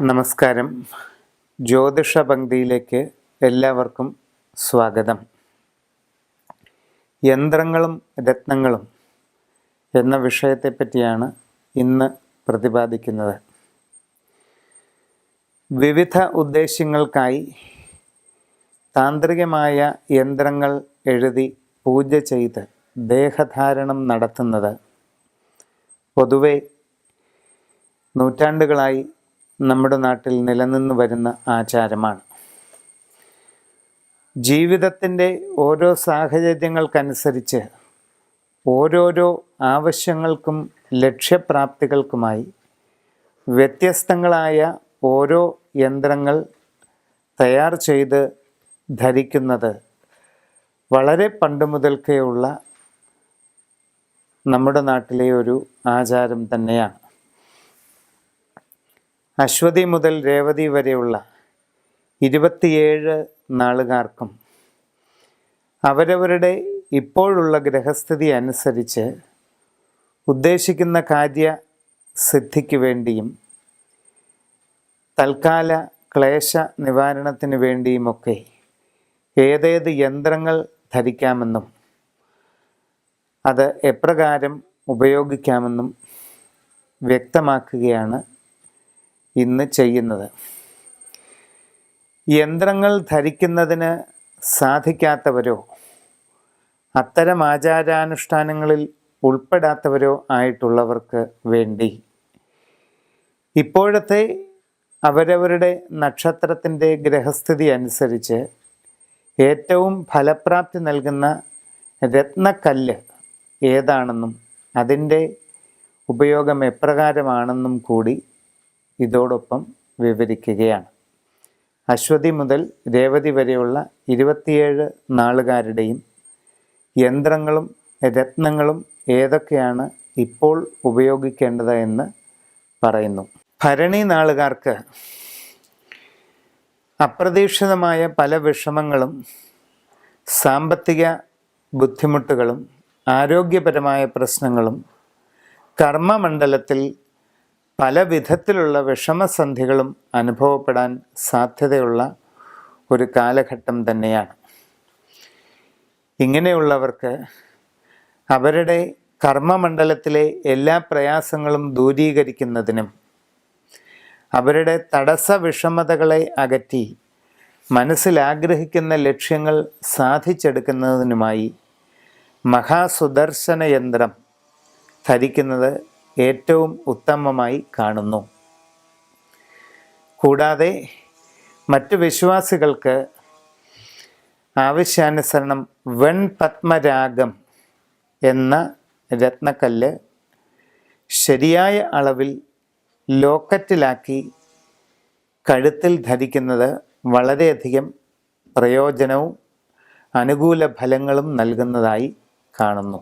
നമസ്കാരം. ജ്യോതിഷ പങ്ക്തിയിലേക്ക് എല്ലാവർക്കും സ്വാഗതം. യന്ത്രങ്ങളും രത്നങ്ങളും എന്ന വിഷയത്തെപ്പറ്റിയാണ് ഇന്ന് പ്രതിപാദിക്കുന്നത്. വിവിധ ഉദ്ദേശ്യങ്ങൾക്കായി താന്ത്രികമായ യന്ത്രങ്ങൾ എഴുതി പൂജ ചെയ്ത് ദേഹധാരണം നടത്തുന്നത് പൊതുവെ നൂറ്റാണ്ടുകളായി നമ്മുടെ നാട്ടിൽ നിലനിന്നു വരുന്ന ആചാരമാണ്. ജീവിതത്തിൻ്റെ ഓരോ സാഹചര്യങ്ങൾക്കനുസരിച്ച് ഓരോരോ ആവശ്യങ്ങൾക്കും ലക്ഷ്യപ്രാപ്തികൾക്കുമായി വ്യത്യസ്തങ്ങളായ ഓരോ യന്ത്രങ്ങൾ തയ്യാർ ചെയ്ത് ധരിക്കുന്നത് വളരെ പണ്ട് മുതൽക്കേ ഉള്ള നമ്മുടെ നാട്ടിലെ ഒരു ആചാരം തന്നെയാണ്. അശ്വതി മുതൽ രേവതി വരെയുള്ള 27 നാളുകാർക്കും അവരവരുടെ ഇപ്പോഴുള്ള ഗ്രഹസ്ഥിതി അനുസരിച്ച് ഉദ്ദേശിക്കുന്ന കാര്യസിദ്ധിക്ക് വേണ്ടിയും തൽക്കാല ക്ലേശ നിവാരണത്തിന് വേണ്ടിയുമൊക്കെ ഏതേത് യന്ത്രങ്ങൾ ധരിക്കാമെന്നും അത് എപ്രകാരം ഉപയോഗിക്കാമെന്നും വ്യക്തമാക്കുകയാണ് ഇന്ന് ചെയ്യുന്നത്. യന്ത്രങ്ങൾ ധരിക്കുന്നതിന് സാധിക്കാത്തവരോ അത്തരം ആചാരാനുഷ്ഠാനങ്ങളിൽ ഉൾപ്പെടാത്തവരോ ആയിട്ടുള്ളവർക്ക് വേണ്ടി ഇപ്പോഴത്തെ അവരവരുടെ നക്ഷത്രത്തിൻ്റെ ഗ്രഹസ്ഥിതി അനുസരിച്ച് ഏറ്റവും ഫലപ്രാപ്തി നൽകുന്ന രത്നക്കല്ല് ഏതാണെന്നും അതിൻ്റെ ഉപയോഗം എപ്രകാരമാണെന്നും കൂടി ഇതോടൊപ്പം വിവരിക്കുകയാണ്. അശ്വതി മുതൽ രേവതി വരെയുള്ള 27 നാളുകാരുടെയും യന്ത്രങ്ങളും രത്നങ്ങളും ഏതൊക്കെയാണ് ഇപ്പോൾ ഉപയോഗിക്കേണ്ടത് എന്ന് പറയുന്നു. ഭരണി നാളുകാർക്ക് അപ്രതീക്ഷിതമായ പല വിഷമങ്ങളും സാമ്പത്തിക ബുദ്ധിമുട്ടുകളും ആരോഗ്യപരമായ പ്രശ്നങ്ങളും കർമ്മമണ്ഡലത്തിൽ പല വിധത്തിലുള്ള വിഷമസന്ധികളും അനുഭവപ്പെടാൻ സാധ്യതയുള്ള ഒരു കാലഘട്ടം തന്നെയാണ്. ഇങ്ങനെയുള്ളവർക്ക് അവരുടെ കർമ്മമണ്ഡലത്തിലെ എല്ലാ പ്രയാസങ്ങളും ദൂരീകരിക്കുന്നതിനും അവരുടെ തടസ്സ വിഷമതകളെ അകറ്റി മനസ്സിലാഗ്രഹിക്കുന്ന ലക്ഷ്യങ്ങൾ സാധിച്ചെടുക്കുന്നതിനുമായി മഹാസുദർശന യന്ത്രം ധരിക്കുന്നത് ഏറ്റവും ഉത്തമമായി കാണുന്നു. കൂടാതെ മറ്റു വിശ്വാസികൾക്ക് ആവശ്യാനുസരണം വെൺപത്മരാഗം എന്ന രത്നക്കല്ല് ശരിയായ അളവിൽ ലോക്കറ്റിലാക്കി കഴുത്തിൽ ധരിക്കുന്നത് വളരെയധികം പ്രയോജനവും അനുകൂല ഫലങ്ങളും നൽകുന്നതായി കാണുന്നു.